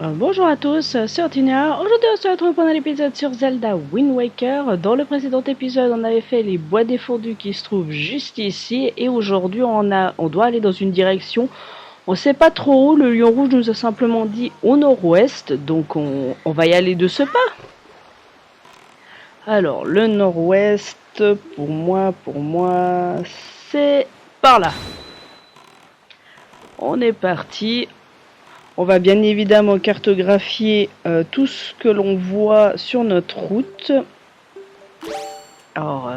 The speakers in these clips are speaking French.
Bonjour à tous, c'est Ortinia. Aujourd'hui on se retrouve pour un épisode sur Zelda Wind Waker. Dans le précédent épisode on avait fait les bois défendus qui se trouvent juste ici. Et aujourd'hui on doit aller dans une direction. On sait pas trop où, le lion rouge nous a simplement dit au nord-ouest. Donc on va y aller de ce pas. Alors le nord-ouest pour moi c'est par là. On est parti. On va bien évidemment cartographier tout ce que l'on voit sur notre route. Alors,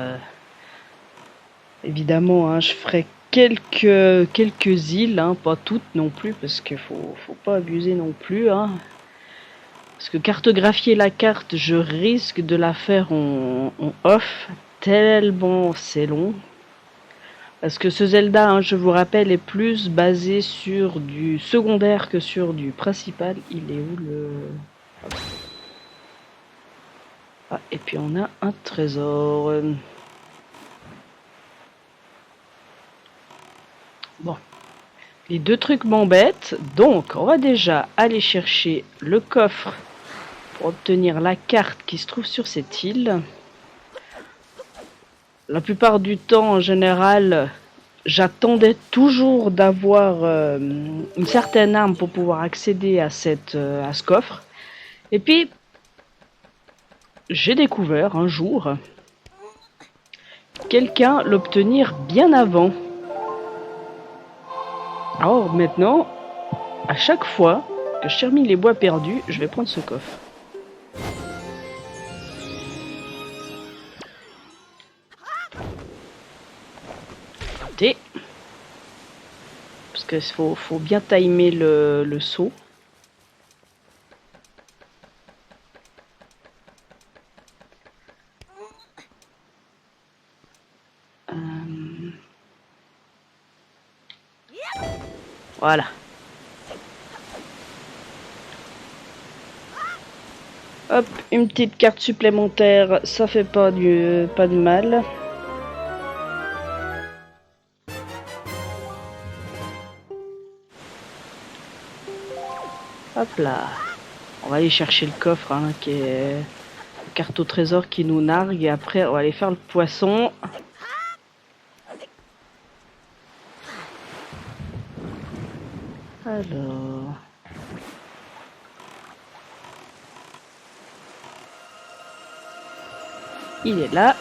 évidemment, hein, je ferai quelques îles, hein, pas toutes non plus, parce qu'il faut pas abuser non plus. Hein. Parce que cartographier la carte, je risque de la faire en off, tellement c'est long. Parce que ce Zelda, hein, je vous rappelle, est plus basé sur du secondaire que sur du principal. Il est où le... Ah, et puis on a un trésor. Bon, les deux trucs m'embêtent. Donc, on va déjà aller chercher le coffre pour obtenir la carte qui se trouve sur cette île. La plupart du temps, en général, j'attendais toujours d'avoir une certaine arme pour pouvoir accéder à ce coffre. Et puis, j'ai découvert un jour quelqu'un l'obtenir bien avant. Alors maintenant, à chaque fois que je termine les bois perdus, je vais prendre ce coffre. T. Parce qu'il faut bien timer le saut. Voilà. Hop, une petite carte supplémentaire, ça fait pas de mal. Hop là. On va aller chercher le coffre, hein, qui est la carte au trésor qui nous nargue. Et après, on va aller faire le poisson. Alors... il est là.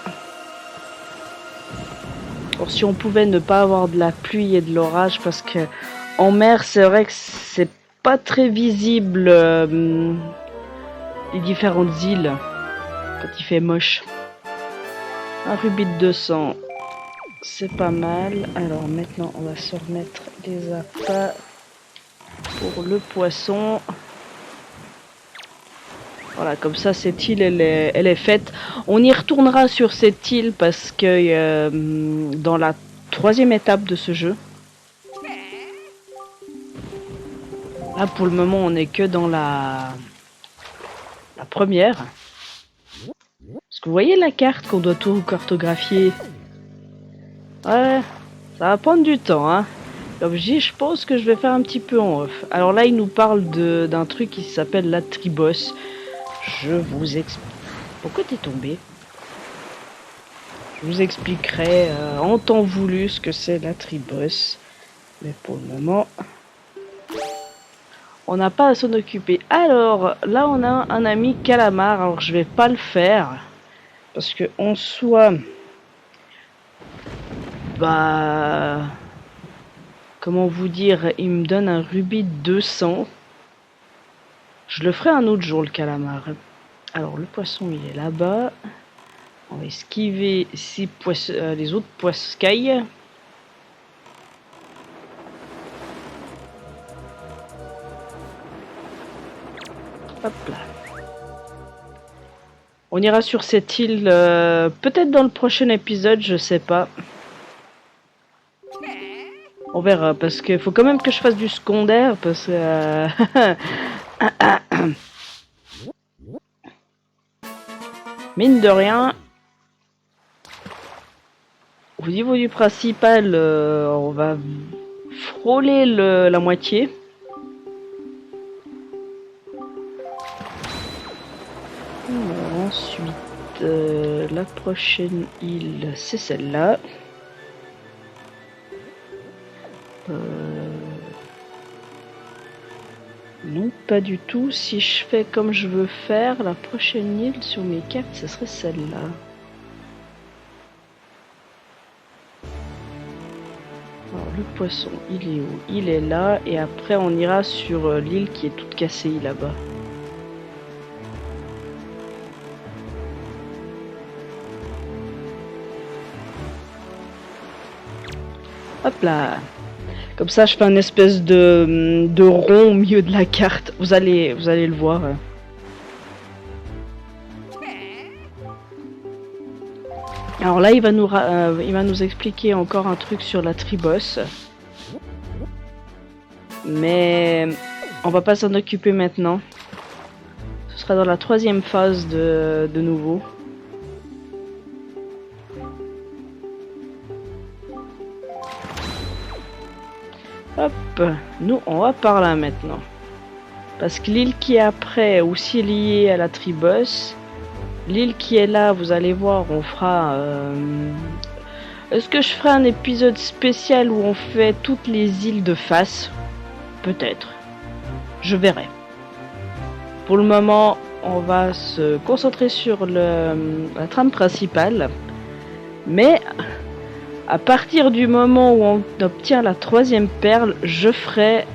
Alors, si on pouvait ne pas avoir de la pluie et de l'orage, parce que en mer, c'est vrai que c'est pas très visible les différentes îles quand il fait moche. Un rubis de 200, c'est pas mal. Alors maintenant, on va se remettre les appâts pour le poisson. Voilà, comme ça, cette île, elle est faite. On y retournera sur cette île parce que dans la 3e étape de ce jeu. Là, pour le moment, on n'est que dans la première. Parce que vous voyez la carte qu'on doit tout cartographier. Ouais, ça va prendre du temps, hein. L'objet, je pense que je vais faire un petit peu en off. Alors là, il nous parle d'un truc qui s'appelle la Triboss. Je vous explique. Pourquoi t'es tombé? Je vous expliquerai en temps voulu ce que c'est la Triboss. Mais pour le moment, on n'a pas à s'en occuper. Alors, là, on a un ami calamar. Alors, je vais pas le faire. Parce que, en soi... bah... comment vous dire, il me donne un rubis de 200. Je le ferai un autre jour, le calamar. Alors, le poisson, il est là-bas. On va esquiver les autres poiscailles. Hop là. On ira sur cette île peut-être dans le prochain épisode, je sais pas. On verra, parce qu'il faut quand même que je fasse du secondaire, parce que... mine de rien, au niveau du principal, on va frôler la moitié. Alors, ensuite, la prochaine île, c'est celle-là. Non, pas du tout. Si je fais comme je veux faire, la prochaine île sur mes cartes, ce serait celle-là. Alors, le poisson, il est où? Il est là. Et après, on ira sur l'île qui est toute cassée là-bas. Hop là. Comme ça, je fais un espèce de rond au milieu de la carte. Vous allez le voir. Alors là, il va nous expliquer encore un truc sur la tribosse. Mais on va pas s'en occuper maintenant. Ce sera dans la 3e phase de nouveau. Hop, nous on va par là maintenant. Parce que l'île qui est après est aussi liée à la tribosse. L'île qui est là, vous allez voir, on fera... Est-ce que je ferai un épisode spécial où on fait toutes les îles de face? Peut-être. Je verrai. Pour le moment, on va se concentrer sur la trame principale. Mais... à partir du moment où on obtient la 3e perle, je ferai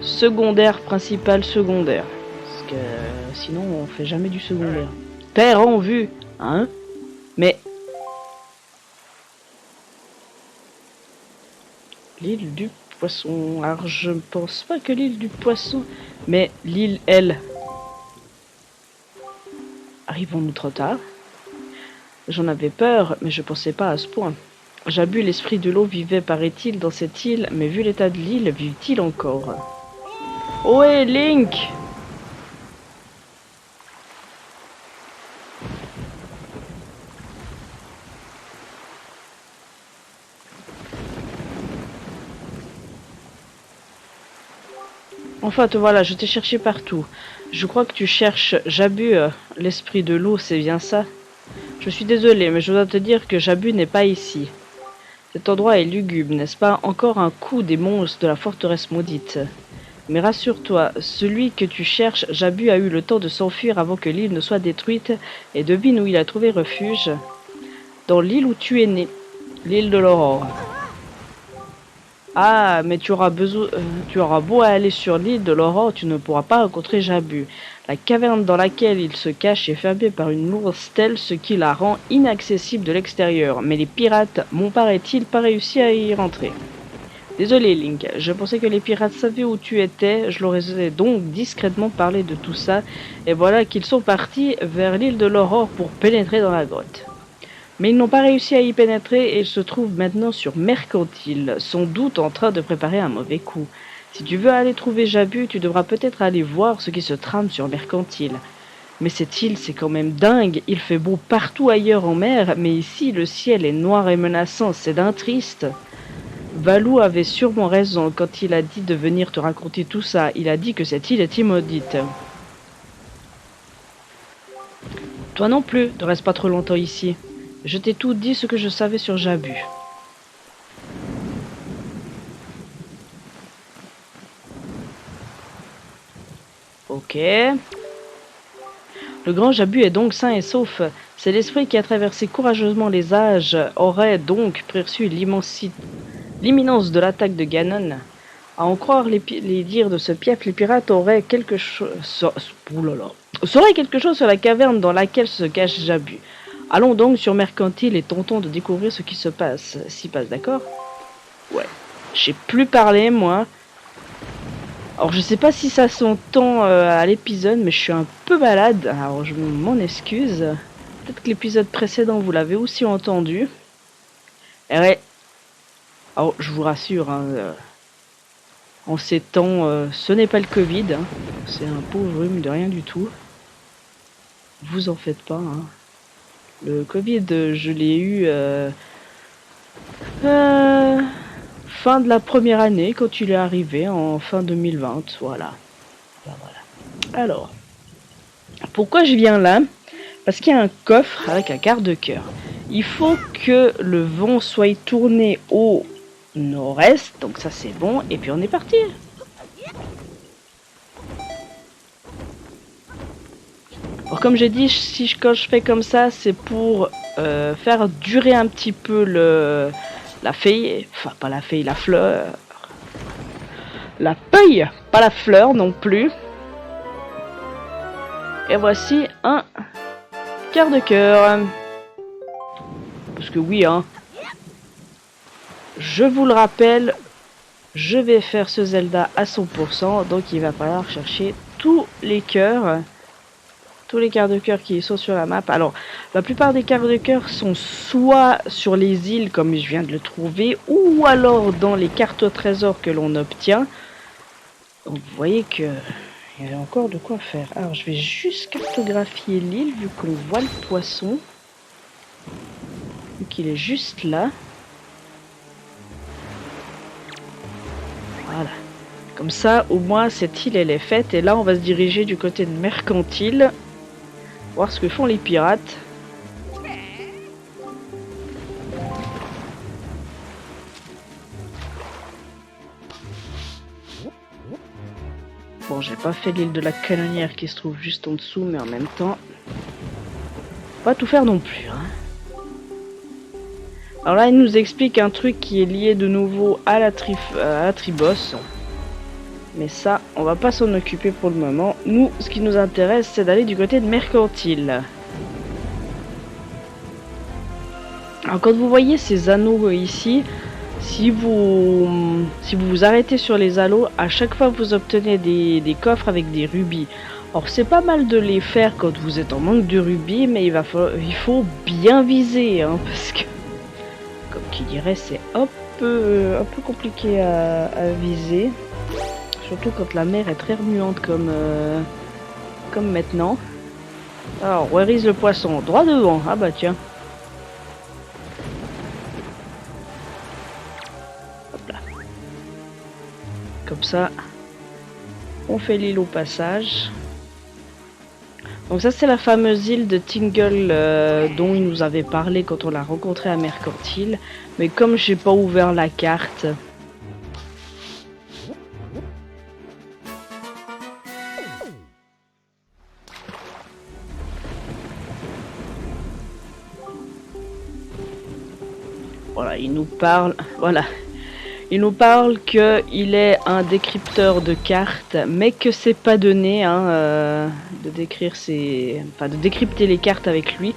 secondaire, principal, secondaire. Parce que sinon on fait jamais du secondaire. Père en vue, hein? Mais... l'île du poisson... alors je ne pense pas que l'île du poisson... mais l'île, elle... arrivons-nous trop tard? J'en avais peur, mais je pensais pas à ce point. Jabu, l'esprit de l'eau, vivait, paraît-il, dans cette île, mais vu l'état de l'île, vit-il encore? Ohé, Link! Enfin, te voilà, je t'ai cherché partout. Je crois que tu cherches Jabu, l'esprit de l'eau, c'est bien ça? Je suis désolé, mais je dois te dire que Jabu n'est pas ici. Cet endroit est lugubre, n'est-ce pas? Encore un coup des monstres de la forteresse maudite. Mais rassure-toi, celui que tu cherches, Jabu a eu le temps de s'enfuir avant que l'île ne soit détruite, et devine où il a trouvé refuge. Dans l'île où tu es né, l'île de l'Aurore. Ah, mais tu auras beau aller sur l'île de l'Aurore, tu ne pourras pas rencontrer Jabu. La caverne dans laquelle il se cache est fermée par une lourde stèle, ce qui la rend inaccessible de l'extérieur. Mais les pirates m'ont, paraît-il, pas réussi à y rentrer. Désolé, Link, je pensais que les pirates savaient où tu étais, je leur ai donc discrètement parlé de tout ça, et voilà qu'ils sont partis vers l'île de l'Aurore pour pénétrer dans la grotte. Mais ils n'ont pas réussi à y pénétrer et ils se trouvent maintenant sur Mercantile, sans doute en train de préparer un mauvais coup. Si tu veux aller trouver Jabu, tu devras peut-être aller voir ce qui se trame sur Mercantile. Mais cette île, c'est quand même dingue, il fait beau partout ailleurs en mer, mais ici le ciel est noir et menaçant, c'est d'un triste. Valou avait sûrement raison quand il a dit de venir te raconter tout ça, il a dit que cette île est immodite. Toi non plus, ne reste pas trop longtemps ici. Je t'ai tout dit ce que je savais sur Jabu. Ok. Le grand Jabu est donc sain et sauf. C'est l'esprit qui a traversé courageusement les âges, aurait donc perçu l'imminence de l'attaque de Ganon. À en croire les dires de ce pief, les pirates auraient quelque chose... sauraient quelque chose sur la caverne dans laquelle se cache Jabu. Allons donc sur Mercantile et tentons de découvrir ce qui se passe. S'y passe, d'accord? Ouais. J'ai plus parlé, moi. Alors, je sais pas si ça s'entend à l'épisode, mais je suis un peu malade. Alors, je m'en excuse. Peut-être que l'épisode précédent, vous l'avez aussi entendu. Et ouais. Alors, je vous rassure, hein, en ces temps, ce n'est pas le Covid. Hein. C'est un pauvre rhume de rien du tout. Vous en faites pas, hein. Le Covid, je l'ai eu fin de la première année, quand il est arrivé, en fin 2020, voilà. Ben voilà. Alors, pourquoi je viens là? Parce qu'il y a un coffre avec un quart de cœur. Il faut que le vent soit tourné au nord-est, donc ça c'est bon, et puis on est parti. Alors comme j'ai dit, quand je fais comme ça, c'est pour faire durer un petit peu la feuille, enfin pas la feuille, la fleur. La feuille, pas la fleur non plus. Et voici un quart de cœur. Parce que oui, hein. Je vous le rappelle, je vais faire ce Zelda à 100%, donc il va falloir chercher tous les cœurs. Tous les quarts de cœur qui sont sur la map. Alors, la plupart des quarts de cœur sont soit sur les îles, comme je viens de le trouver, ou alors dans les cartes au trésor que l'on obtient. Donc, vous voyez que il y a encore de quoi faire. Alors, je vais juste cartographier l'île, vu qu'on voit le poisson. Vu qu'il est juste là. Voilà. Comme ça, au moins, cette île, elle est faite. Et là, on va se diriger du côté de Mercantile. Voir ce que font les pirates. Bon, j'ai pas fait l'île de la Canonnière qui se trouve juste en dessous, mais en même temps, pas tout faire non plus. Hein. Alors là, il nous explique un truc qui est lié de nouveau à la Triboss. Mais ça, on va pas s'en occuper pour le moment. Nous, ce qui nous intéresse, c'est d'aller du côté de Mercantile. Alors quand vous voyez ces anneaux ici, si vous vous arrêtez sur les anneaux, à chaque fois vous obtenez des coffres avec des rubis. Alors c'est pas mal de les faire quand vous êtes en manque de rubis, mais il faut bien viser, hein, parce que, comme qui dirait, c'est un peu compliqué à viser. Surtout quand la mer est très remuante comme maintenant. Alors, where is le poisson? Droit devant. Ah bah tiens. Hop là. Comme ça, on fait l'île au passage. Donc ça c'est la fameuse île de Tingle dont il nous avait parlé quand on l'a rencontré à Mercantile. Mais comme j'ai pas ouvert la carte... Voilà, il nous parle... Voilà. Il nous parle qu'il est un décrypteur de cartes, mais que c'est pas donné de décrypter les cartes avec lui.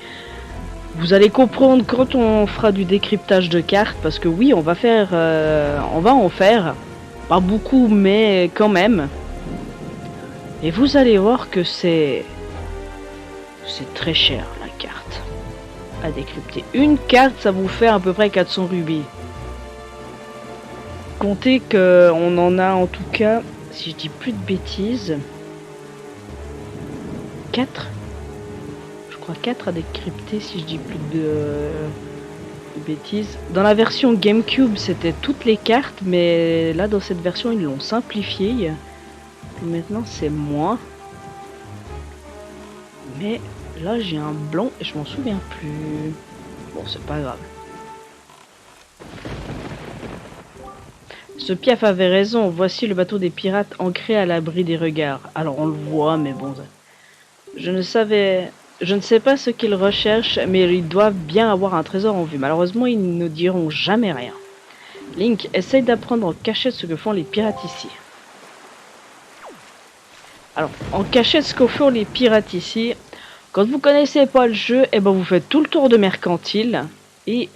Vous allez comprendre quand on fera du décryptage de cartes, parce que oui, on va en faire, pas beaucoup, mais quand même. Et vous allez voir que c'est très cher la carte à décrypter. Une carte, ça vous fait à peu près 400 rubis. Comptez qu'on en a en tout cas, si je dis plus de bêtises, 4. Je crois 4 à décrypter si je dis plus de bêtises. Dans la version GameCube, c'était toutes les cartes, mais là dans cette version, ils l'ont simplifié. Et maintenant, c'est moins. Mais là, j'ai un blanc et je m'en souviens plus. Bon, c'est pas grave. Ce Piaf avait raison, voici le bateau des pirates ancré à l'abri des regards. Alors on le voit, mais bon... Je ne sais pas ce qu'ils recherchent, mais ils doivent bien avoir un trésor en vue. Malheureusement, ils ne diront jamais rien. Link, essaye d'apprendre en cachette ce que font les pirates ici. Alors, en cachette, ce que font les pirates ici... Quand vous connaissez pas le jeu, eh ben vous faites tout le tour de Mercantile, et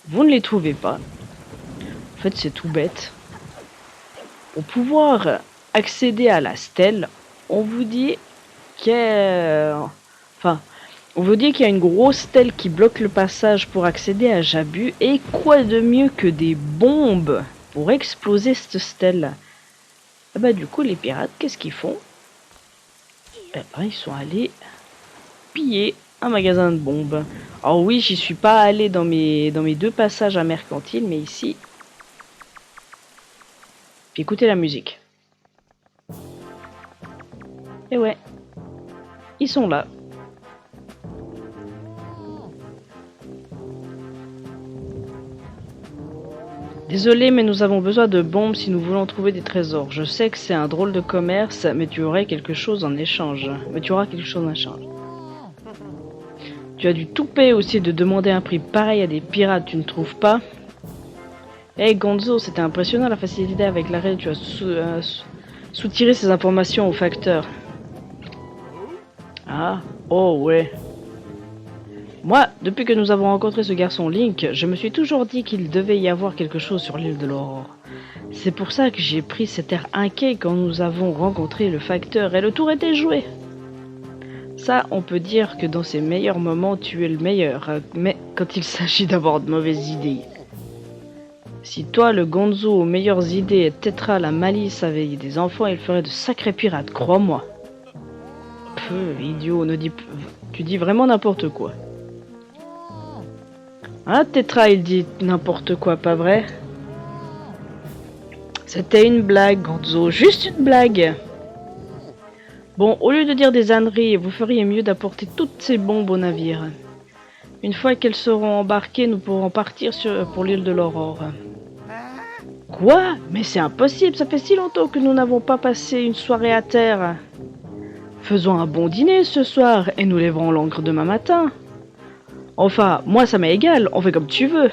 vous ne les trouvez pas. En fait, c'est tout bête. Pour pouvoir accéder à la stèle, on vous dit qu'il y a une grosse stèle qui bloque le passage pour accéder à Jabu. Et quoi de mieux que des bombes pour exploser cette stèle? Et bah du coup, les pirates, qu'est-ce qu'ils font? Eh ben, ils sont allés piller un magasin de bombes. Alors oui, j'y suis pas allé dans mes 2 passages à Mercantile, mais ici... Puis écoutez la musique. Et ouais, ils sont là. Désolé, mais nous avons besoin de bombes si nous voulons trouver des trésors. Je sais que c'est un drôle de commerce, mais tu aurais quelque chose en échange. Tu auras quelque chose en échange. Tu as du toupet aussi de demander un prix pareil à des pirates, tu ne trouves pas? Hey Gonzo, c'était impressionnant la facilité avec laquelle tu as soutiré ces informations au facteur. Ah, oh ouais. Moi, depuis que nous avons rencontré ce garçon Link, je me suis toujours dit qu'il devait y avoir quelque chose sur l'île de l'Aurore. C'est pour ça que j'ai pris cet air inquiet quand nous avons rencontré le facteur et le tour était joué. Ça, on peut dire que dans ses meilleurs moments, tu es le meilleur, mais quand il s'agit d'avoir de mauvaises idées. Si toi, le Gonzo aux meilleures idées et Tetra la malice à veiller des enfants, il ferait de sacrés pirates, crois-moi. Peu, idiot, tu dis vraiment n'importe quoi. Hein, Tetra, il dit n'importe quoi, pas vrai? C'était une blague, Gonzo, juste une blague. Bon, au lieu de dire des âneries, vous feriez mieux d'apporter toutes ces bombes au navire. Une fois qu'elles seront embarquées, nous pourrons partir pour l'île de l'Aurore. Quoi? Mais c'est impossible, ça fait si longtemps que nous n'avons pas passé une soirée à terre. Faisons un bon dîner ce soir et nous lèverons l'ancre demain matin. Enfin, moi ça m'est égal, on fait comme tu veux.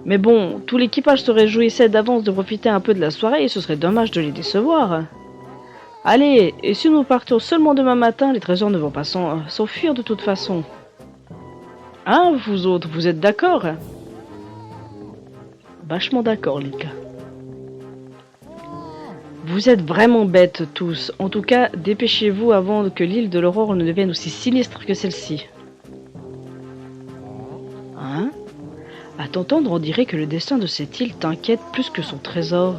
Mais bon, tout l'équipage se réjouissait d'avance de profiter un peu de la soirée et ce serait dommage de les décevoir. Allez, et si nous partions seulement demain matin, les trésors ne vont pas s'enfuir de toute façon. Hein, vous autres, vous êtes d'accord? Vachement d'accord, Lika. Vous êtes vraiment bêtes tous. En tout cas, dépêchez-vous avant que l'île de l'Aurore ne devienne aussi sinistre que celle-ci. Hein? À t'entendre, on dirait que le destin de cette île t'inquiète plus que son trésor.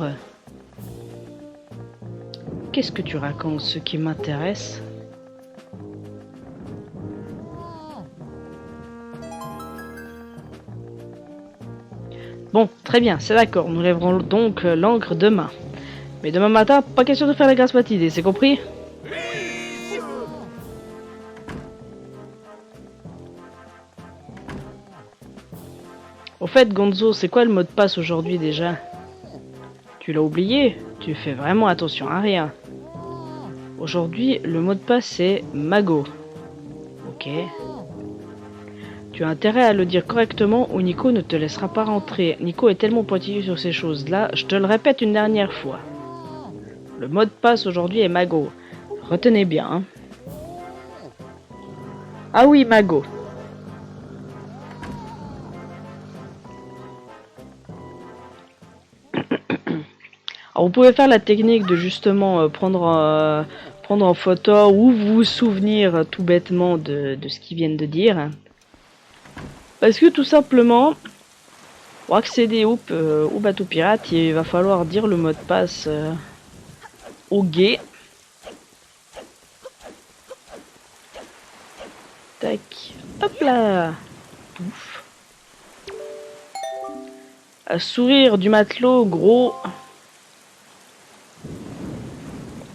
Qu'est-ce que tu racontes? Ce qui m'intéresse? Bon, très bien, c'est d'accord. Nous lèverons donc l'ancre demain. Mais demain matin, pas question de faire la grasse matinée, c'est compris? Au fait, Gonzo, c'est quoi le mot de passe aujourd'hui déjà? Tu l'as oublié? Tu fais vraiment attention à rien. Aujourd'hui, le mot de passe c'est Mago. Ok. Tu as intérêt à le dire correctement ou Nico ne te laissera pas rentrer. Nico est tellement pointilleux sur ces choses-là, je te le répète une dernière fois. Le mot de passe aujourd'hui est Mago. Retenez bien. Hein. Ah oui, Mago. Alors, vous pouvez faire la technique de justement prendre en photo ou vous souvenir tout bêtement de ce qu'ils viennent de dire. Parce que tout simplement, pour accéder au bateau pirate, il va falloir dire le mot de passe au guet. Tac, hop là. Ouf. Sourire du matelot, gros.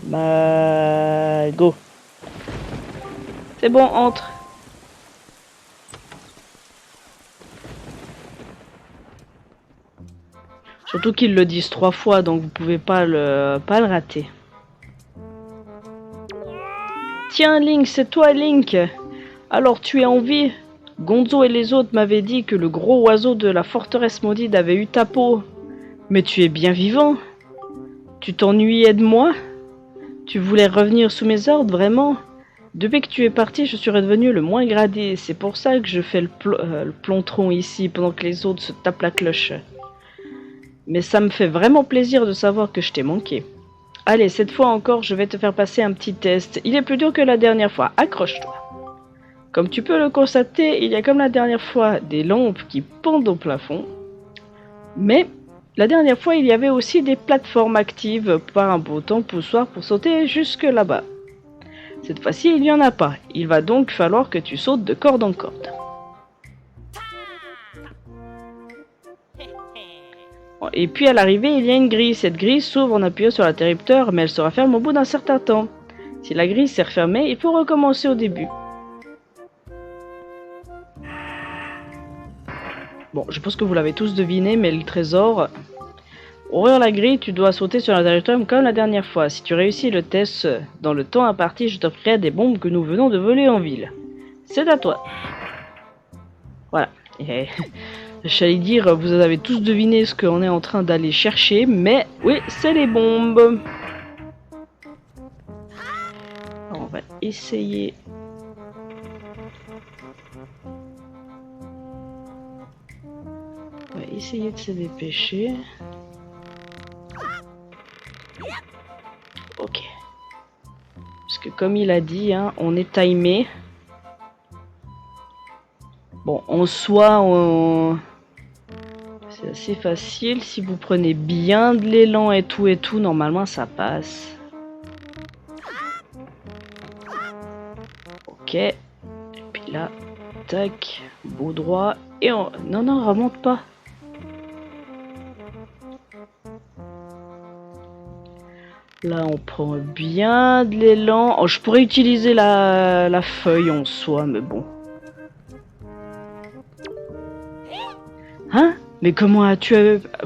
Bah, go. C'est bon, entre. Surtout qu'ils le disent 3 fois, donc vous pouvez pas le rater. Tiens Link, c'est toi Link. Alors tu es en vie? Gonzo et les autres m'avaient dit que le gros oiseau de la forteresse maudite avait eu ta peau. Mais tu es bien vivant. Tu t'ennuyais de moi? Tu voulais revenir sous mes ordres, vraiment? Depuis que tu es parti, je suis redevenu le moins gradé. C'est pour ça que je fais le plontron ici, pendant que les autres se tapent la cloche. Mais ça me fait vraiment plaisir de savoir que je t'ai manqué. Allez, cette fois encore, je vais te faire passer un petit test. Il est plus dur que la dernière fois. Accroche-toi. Comme tu peux le constater, il y a comme la dernière fois des lampes qui pendent au plafond. Mais la dernière fois, il y avait aussi des plateformes actives par un bouton poussoir pour sauter jusque là-bas. Cette fois-ci, il n'y en a pas. Il va donc falloir que tu sautes de corde en corde. Et puis à l'arrivée, il y a une grille. Cette grille s'ouvre en appuyant sur l'interrupteur, mais elle se referme au bout d'un certain temps. Si la grille s'est refermée, il faut recommencer au début. Bon, je pense que vous l'avez tous deviné, mais le trésor... Ouvrir la grille, tu dois sauter sur un territoire comme la dernière fois. Si tu réussis le test dans le temps imparti, je t'offrirai des bombes que nous venons de voler en ville. C'est à toi. Voilà. Et... J'allais dire, vous avez tous deviné ce qu'on est en train d'aller chercher, mais oui, c'est les bombes. Alors, on va essayer... On va essayer de se dépêcher. Ok. Parce que comme il a dit, hein, on est timé. Bon, en soi, c'est assez facile. Si vous prenez bien de l'élan et tout, normalement ça passe. Ok. Et puis là, tac, beau droit. Et on... Non, non, remonte pas. Là, on prend bien de l'élan. Oh, je pourrais utiliser la feuille en soi, mais bon. Hein? Mais comment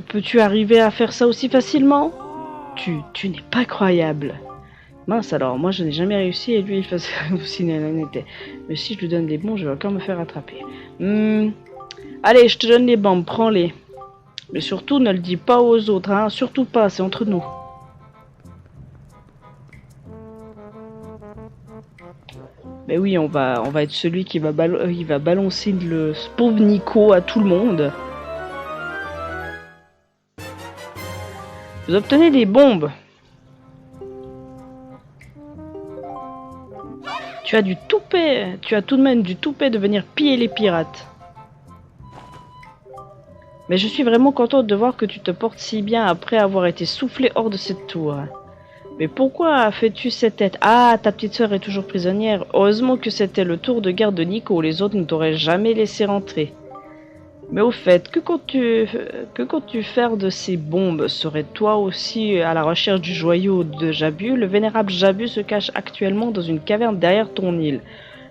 peux-tu arriver à faire ça aussi facilement? Tu n'es pas croyable. Mince alors, moi je n'ai jamais réussi et lui il faisait aussi n'était. Mais si je lui donne des bons, je vais encore me faire attraper. Allez, je te donne les bombes, prends-les. Mais surtout, ne le dis pas aux autres, hein. Surtout pas, c'est entre nous. Mais oui, on va être celui qui va, il va balancer le pauvre Nico à tout le monde. Vous obtenez des bombes. Tu as du toupet. Tu as tout de même du toupet de venir piller les pirates. Mais je suis vraiment contente de voir que tu te portes si bien après avoir été soufflé hors de cette tour. Mais pourquoi fais-tu cette tête? Ah, ta petite sœur est toujours prisonnière. Heureusement que c'était le tour de garde de Nico. Les autres ne t'auraient jamais laissé rentrer. Mais au fait, que comptes-tu faire de ces bombes? Serais-tu toi aussi à la recherche du joyau de Jabu? Le vénérable Jabu se cache actuellement dans une caverne derrière ton île.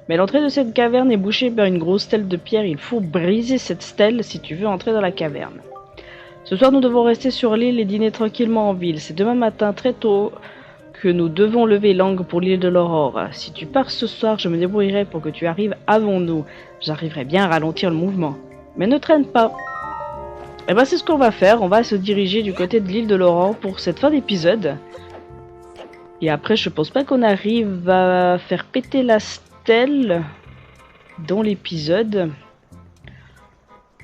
Mais l'entrée de cette caverne est bouchée par une grosse stèle de pierre. Il faut briser cette stèle si tu veux entrer dans la caverne. Ce soir, nous devons rester sur l'île et dîner tranquillement en ville. C'est demain matin très tôt que nous devons lever l'angle pour l'île de l'Aurore. Si tu pars ce soir, je me débrouillerai pour que tu arrives avant nous. J'arriverai bien à ralentir le mouvement. Mais ne traîne pas. Et ben c'est ce qu'on va faire. On va se diriger du côté de l'île de l'Aurore pour cette fin d'épisode. Et après, je pense pas qu'on arrive à faire péter la stèle dans l'épisode.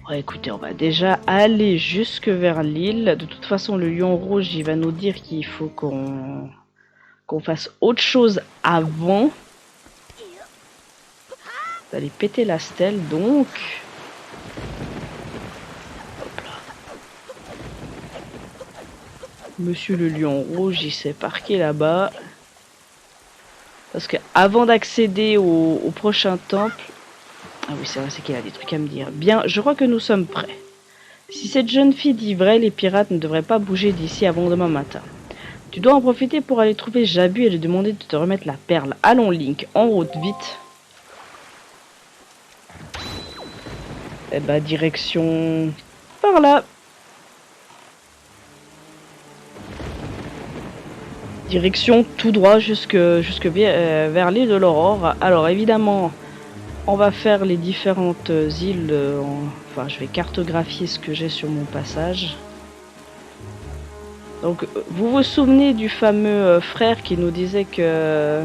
Ouais, écoutez, on va déjà aller jusque vers l'île. De toute façon, le lion rouge, il va nous dire qu'il faut qu'on fasse autre chose avant d'aller péter la stèle, donc... Hop là. Monsieur le lion rouge, il s'est parqué là-bas. Parce que avant d'accéder au prochain temple... Ah oui, c'est vrai, c'est qu'il a des trucs à me dire. Bien, je crois que nous sommes prêts. Si cette jeune fille dit vrai, les pirates ne devraient pas bouger d'ici avant demain matin. Tu dois en profiter pour aller trouver Jabu et lui demander de te remettre la perle. Allons, Link, en route, vite. Eh bah, direction... par là. Direction tout droit jusque vers l'île de l'Aurore. Alors, évidemment, on va faire les différentes îles. Enfin, je vais cartographier ce que j'ai sur mon passage. Donc, vous vous souvenez du fameux frère qui nous disait que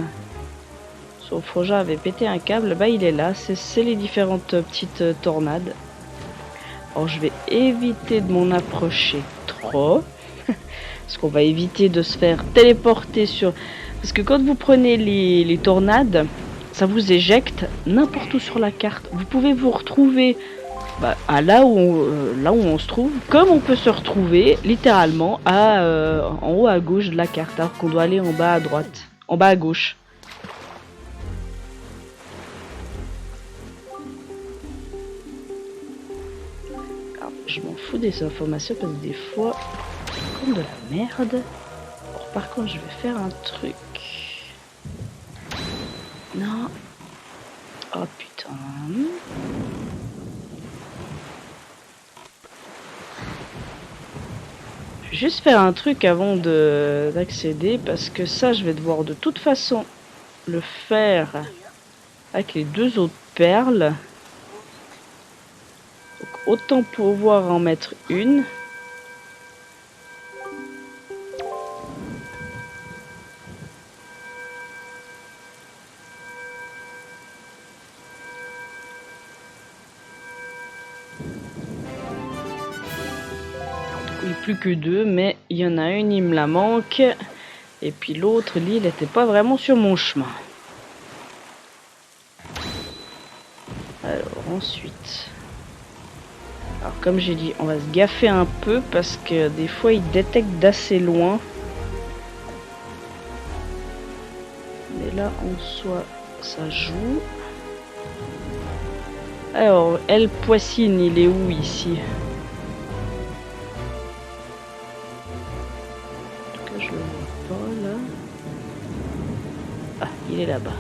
son frangin avait pété un câble? Bah, il est là. C'est les différentes petites tornades. Alors, je vais éviter de m'en approcher trop. Parce qu'on va éviter de se faire téléporter sur... Parce que quand vous prenez les tornades, ça vous éjecte n'importe où sur la carte. Vous pouvez vous retrouver... à là où on se trouve, comme on peut se retrouver littéralement en haut à gauche de la carte, alors qu'on doit aller en bas à droite, en bas à gauche. Alors, je m'en fous des informations parce que des fois, c'est comme de la merde. Alors, par contre, je vais faire un truc. Non. Oh putain. juste faire un truc avant d'accéder, parce que ça, je vais devoir de toute façon le faire avec les 2 autres perles. Donc, autant pouvoir en mettre une. Oui, plus que 2, mais il y en a une, il me la manque. Et puis l'autre, l'île n'était pas vraiment sur mon chemin. Alors ensuite... Alors comme j'ai dit, on va se gaffer un peu parce que des fois il détecte d'assez loin. Mais là en soi, ça joue. Alors, El Poissine, il est où ici? En tout cas, je le vois pas là. Ah, il est là-bas.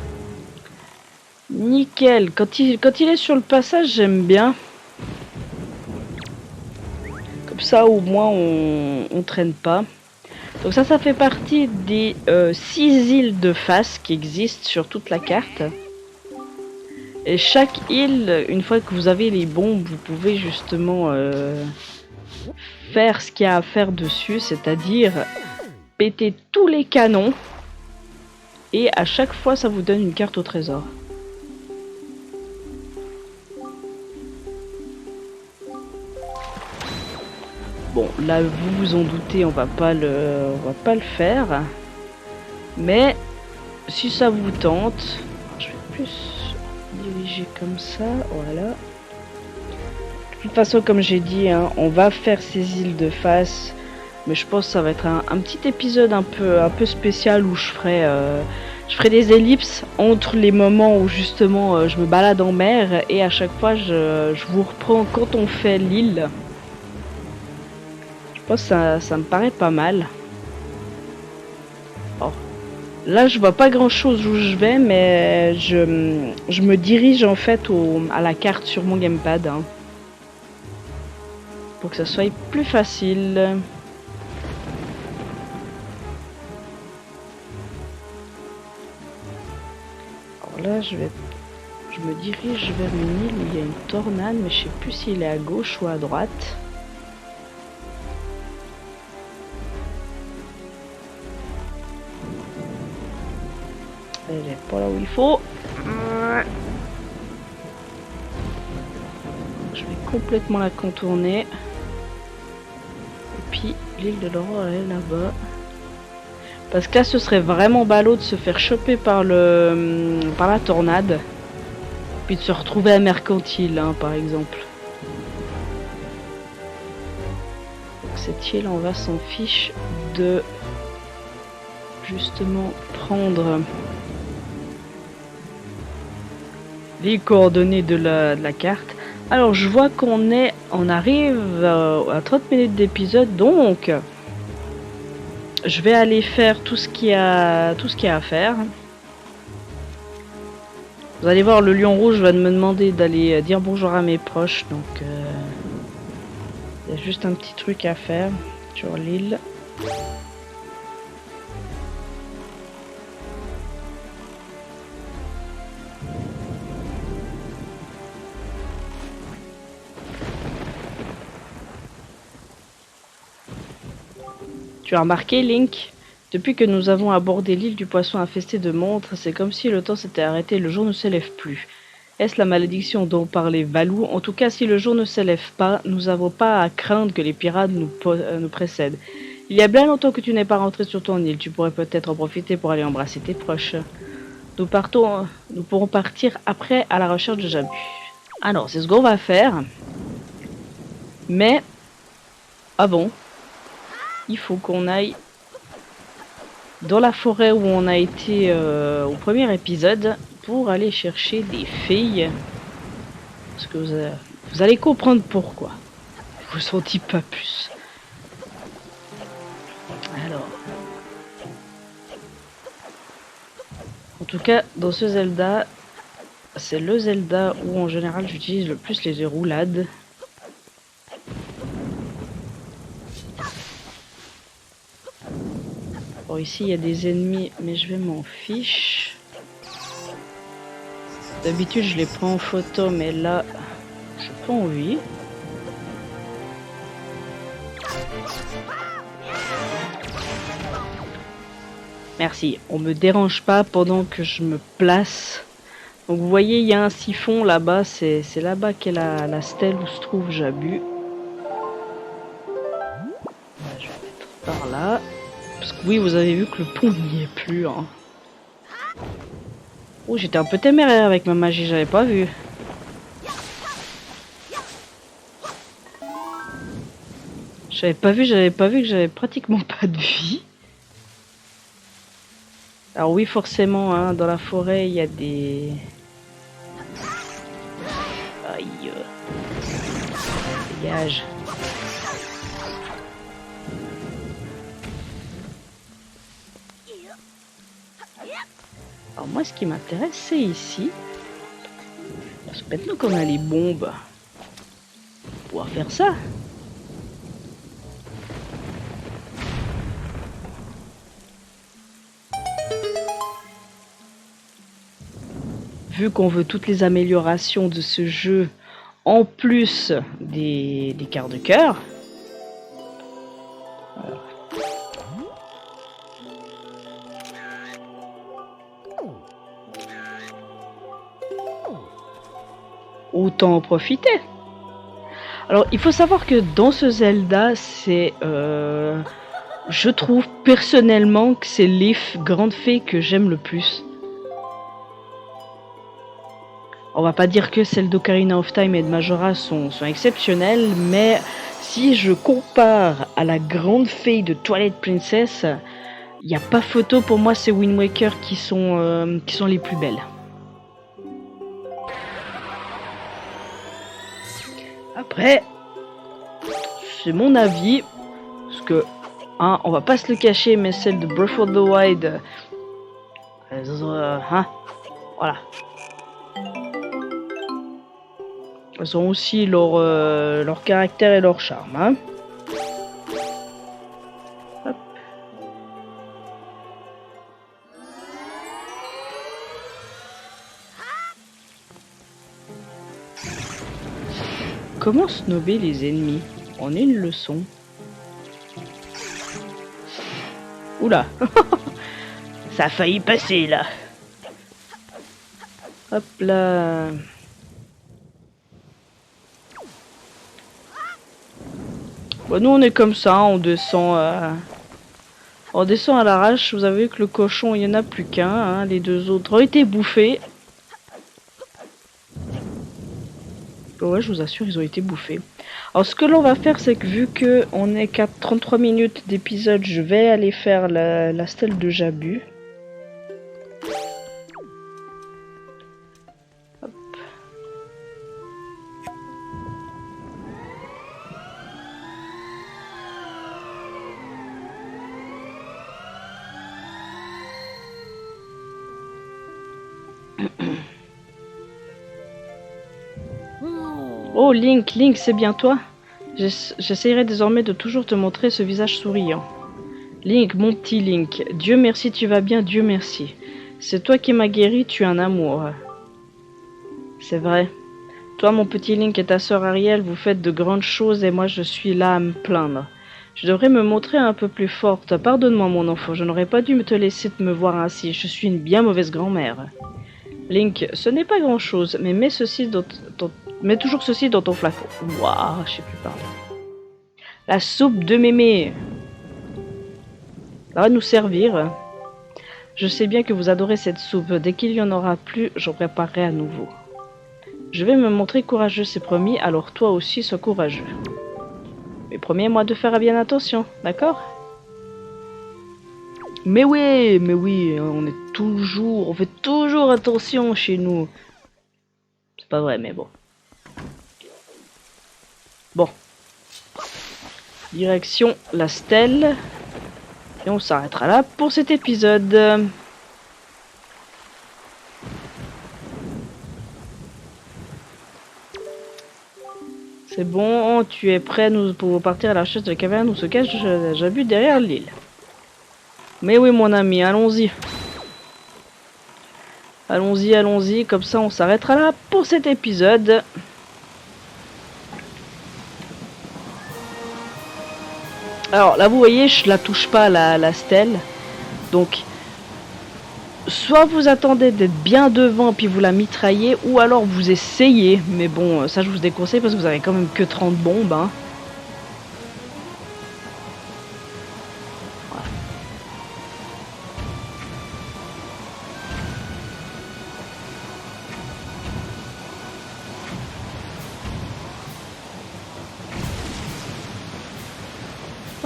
Nickel. Quand il est sur le passage, j'aime bien. Comme ça, au moins, on traîne pas. Donc ça fait partie des 6 îles de face qui existent sur toute la carte. Et chaque île, une fois que vous avez les bombes, vous pouvez justement faire ce qu'il y a à faire dessus, c'est-à-dire péter tous les canons. Et à chaque fois, ça vous donne une carte au trésor. Bon, là, vous vous en doutez, on va pas le faire. Mais si ça vous tente, je vais plus diriger comme ça, voilà. De toute façon, comme j'ai dit, hein, on va faire ces îles de face, mais je pense que ça va être un petit épisode un peu spécial où je ferai des ellipses entre les moments où justement je me balade en mer et à chaque fois je vous reprends quand on fait l'île. Je pense que ça me paraît pas mal. Oh. Là, je vois pas grand chose où je vais, mais je me dirige en fait à la carte sur mon gamepad. Hein, pour que ça soit plus facile. Alors là, je me dirige vers une île où il y a une tornade, mais je sais plus s'il est à gauche ou à droite. Elle est pas là où il faut. Je vais complètement la contourner. Et puis l'île de l'Aurore elle est là-bas. Parce que là ce serait vraiment ballot de se faire choper par la tornade. Puis de se retrouver à Mercantile hein, par exemple. Donc cette île on va s'en fiche de justement prendre les coordonnées de la carte. Alors je vois on arrive à 30 minutes d'épisode, donc je vais aller faire tout ce qu'il y a à faire. Vous allez voir, le lion rouge va me demander d'aller dire bonjour à mes proches, donc il y a juste un petit truc à faire sur l'île. Tu as remarqué, Link? Depuis que nous avons abordé l'île du poisson infesté de monstres, c'est comme si le temps s'était arrêté et le jour ne s'élève plus. Est-ce la malédiction dont parlait Valou? En tout cas, si le jour ne s'élève pas, nous n'avons pas à craindre que les pirates nous précèdent. Il y a bien longtemps que tu n'es pas rentré sur ton île. Tu pourrais peut-être en profiter pour aller embrasser tes proches. Nous pourrons partir après à la recherche de Jabu. Alors, c'est ce qu'on va faire. Mais, avant, il faut qu'on aille dans la forêt où on a été au premier épisode pour aller chercher des filles. Parce que vous allez comprendre pourquoi. Je vous en dis pas plus. Alors. En tout cas, dans ce Zelda, c'est le Zelda où en général j'utilise le plus les roulades. Alors ici il y a des ennemis, mais je vais m'en fiche. D'habitude je les prends en photo, mais là j'ai pas envie. Merci, on me dérange pas pendant que je me place. Donc vous voyez, il y a un siphon là-bas, c'est là-bas qu'est la stèle où se trouve Jabu. Je vais mettre par là. Parce que oui, vous avez vu que le pont n'y est plus. Hein. Oh, j'étais un peu téméraire avec ma magie, j'avais pas vu. J'avais pas vu que j'avais pratiquement pas de vie. Alors oui, forcément, hein, dans la forêt, il y a des... Aïe. Dégage. Alors moi, ce qui m'intéresse, c'est ici. Parce que maintenant qu'on a les bombes, on va pouvoir faire ça. Vu qu'on veut toutes les améliorations de ce jeu, en plus des quarts de cœur. Autant en profiter. Alors, il faut savoir que dans ce Zelda, c'est... je trouve personnellement que c'est les grandes fées que j'aime le plus. On va pas dire que celles d'Ocarina of Time et de Majora sont exceptionnelles, mais si je compare à la grande fée de Twilight Princess, il n'y a pas photo. Pour moi, c'est Wind Waker qui sont les plus belles. Après, c'est mon avis, parce que, hein, on va pas se le cacher, mais celles de Breath of the Wild, voilà. Elles ont aussi leur caractère et leur charme. Hein. Hop. Comment snobber les ennemis? On est une leçon. Oula. Ça a failli passer là. Hop là. Bon, nous on est comme ça, on descend à l'arrache. Vous avez vu que le cochon, il n'y en a plus qu'un, hein. Les deux autres ont été bouffés. Bon, ouais, je vous assure, ils ont été bouffés. Alors ce que l'on va faire, c'est que vu que on est qu'à 33 minutes d'épisode, je vais aller faire la stèle de Jabu. Hop. Oh Link, c'est bien toi? J'essaierai désormais de toujours te montrer ce visage souriant. Link, mon petit Link, Dieu merci tu vas bien, Dieu merci. C'est toi qui m'as guéri, tu es un amour. C'est vrai. Toi mon petit Link et ta sœur Ariel, vous faites de grandes choses et moi je suis là à me plaindre. Je devrais me montrer un peu plus forte. Pardonne-moi mon enfant, je n'aurais pas dû te laisser me voir ainsi. Je suis une bien mauvaise grand-mère. Link, ce n'est pas grand-chose, mais mets toujours ceci dans ton flacon. Waouh, je sais plus parler. La soupe de mémé. Ça va nous servir. Je sais bien que vous adorez cette soupe. Dès qu'il y en aura plus, j'en préparerai à nouveau. Je vais me montrer courageux, c'est promis, alors toi aussi sois courageux. Mais promets-moi de faire bien attention, d'accord? Mais oui, on fait toujours attention chez nous. C'est pas vrai, mais bon. Bon. Direction la stèle. Et on s'arrêtera là pour cet épisode. C'est bon, tu es prêt pour partir à la recherche de la caverne où se cache Jabu derrière l'île. Mais oui mon ami, allons-y. Allons-y, allons-y, comme ça on s'arrêtera là pour cet épisode. Alors là vous voyez, je la touche pas la stèle. Donc soit vous attendez d'être bien devant puis vous la mitraillez, ou alors vous essayez. Mais bon, ça je vous déconseille parce que vous avez quand même que 30 bombes. Hein.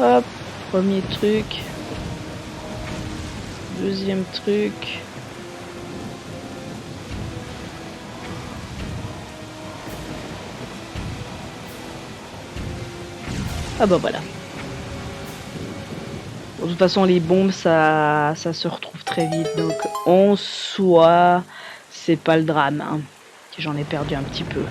Hop, premier truc. Deuxième truc. Ah bah voilà. De toute façon les bombes ça se retrouve très vite. Donc en soi c'est pas le drame. Hein. J'en ai perdu un petit peu.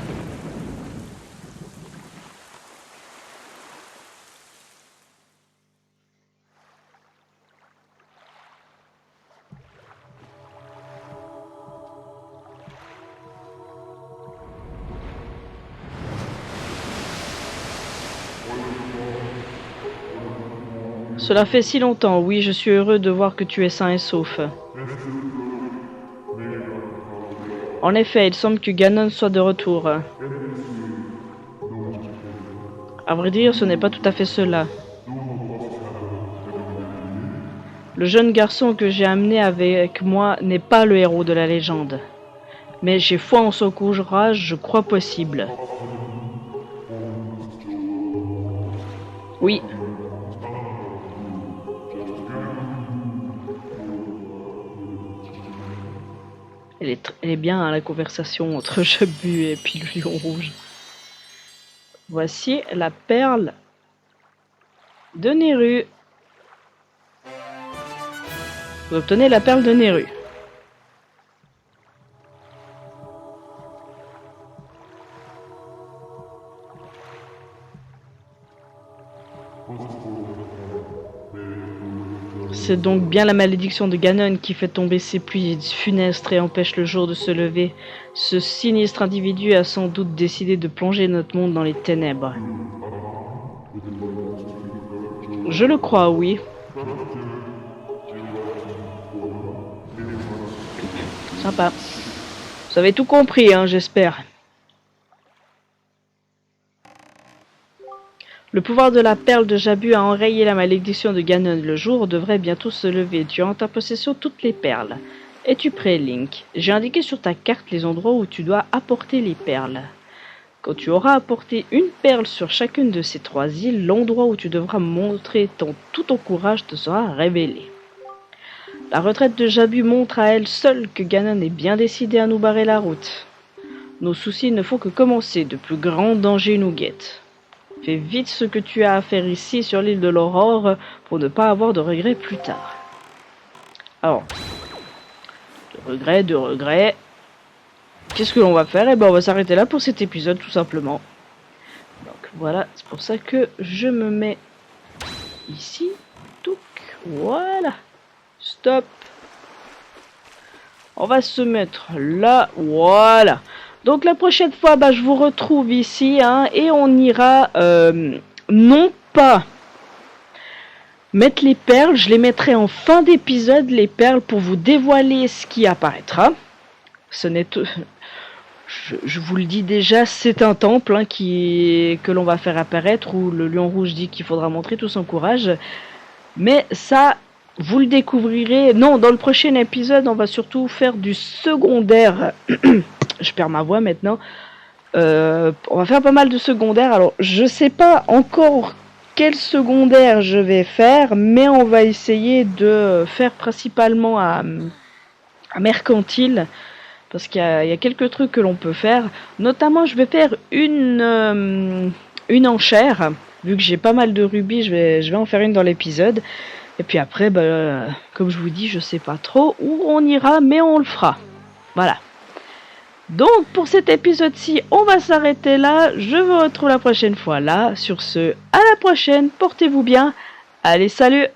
Cela fait si longtemps, oui, je suis heureux de voir que tu es sain et sauf. En effet, il semble que Ganon soit de retour. À vrai dire, ce n'est pas tout à fait cela. Le jeune garçon que j'ai amené avec moi n'est pas le héros de la légende. Mais j'ai foi en son courage, je crois possible. Oui. Elle est bien hein, la conversation entre Jabu et puis le lion rouge. Voici la perle de Néru. Vous obtenez la perle de Néru. C'est donc bien la malédiction de Ganon qui fait tomber ces pluies funestes et empêche le jour de se lever. Ce sinistre individu a sans doute décidé de plonger notre monde dans les ténèbres. Je le crois, oui. Sympa. Vous avez tout compris, hein, j'espère. Le pouvoir de la perle de Jabu a enrayé la malédiction de Ganon. Le jour devrait bientôt se lever. Tu as en ta possession toutes les perles. Es-tu prêt, Link? J'ai indiqué sur ta carte les endroits où tu dois apporter les perles. Quand tu auras apporté une perle sur chacune de ces 3 îles, l'endroit où tu devras montrer tout ton courage te sera révélé. La retraite de Jabu montre à elle seule que Ganon est bien décidé à nous barrer la route. Nos soucis ne font que commencer, de plus grands dangers nous guettent. Fais vite ce que tu as à faire ici sur l'île de l'Aurore pour ne pas avoir de regrets plus tard. Alors, de regrets. Qu'est-ce que l'on va faire? Eh ben on va s'arrêter là pour cet épisode tout simplement. Donc voilà, c'est pour ça que je me mets ici. Touc, voilà. Stop. On va se mettre là, voilà. Donc la prochaine fois, bah, je vous retrouve ici hein, et on ira non pas mettre les perles, je les mettrai en fin d'épisode, les perles, pour vous dévoiler ce qui apparaîtra. Ce n'est je vous le dis déjà, c'est un temple hein, que l'on va faire apparaître, où le lion rouge dit qu'il faudra montrer tout son courage. Mais ça, vous le découvrirez. Non, dans le prochain épisode, on va surtout faire du secondaire. Je perds ma voix maintenant. On va faire pas mal de secondaires. Alors, je sais pas encore quel secondaire je vais faire, mais on va essayer de faire principalement à Mercantile, parce qu'il y a quelques trucs que l'on peut faire. Notamment, je vais faire une enchère. Vu que j'ai pas mal de rubis, je vais en faire une dans l'épisode. Et puis après, bah, comme je vous dis, je sais pas trop où on ira, mais on le fera. Voilà. Donc pour cet épisode-ci, on va s'arrêter là. Je vous retrouve la prochaine fois là. Sur ce, à la prochaine, portez-vous bien. Allez, salut!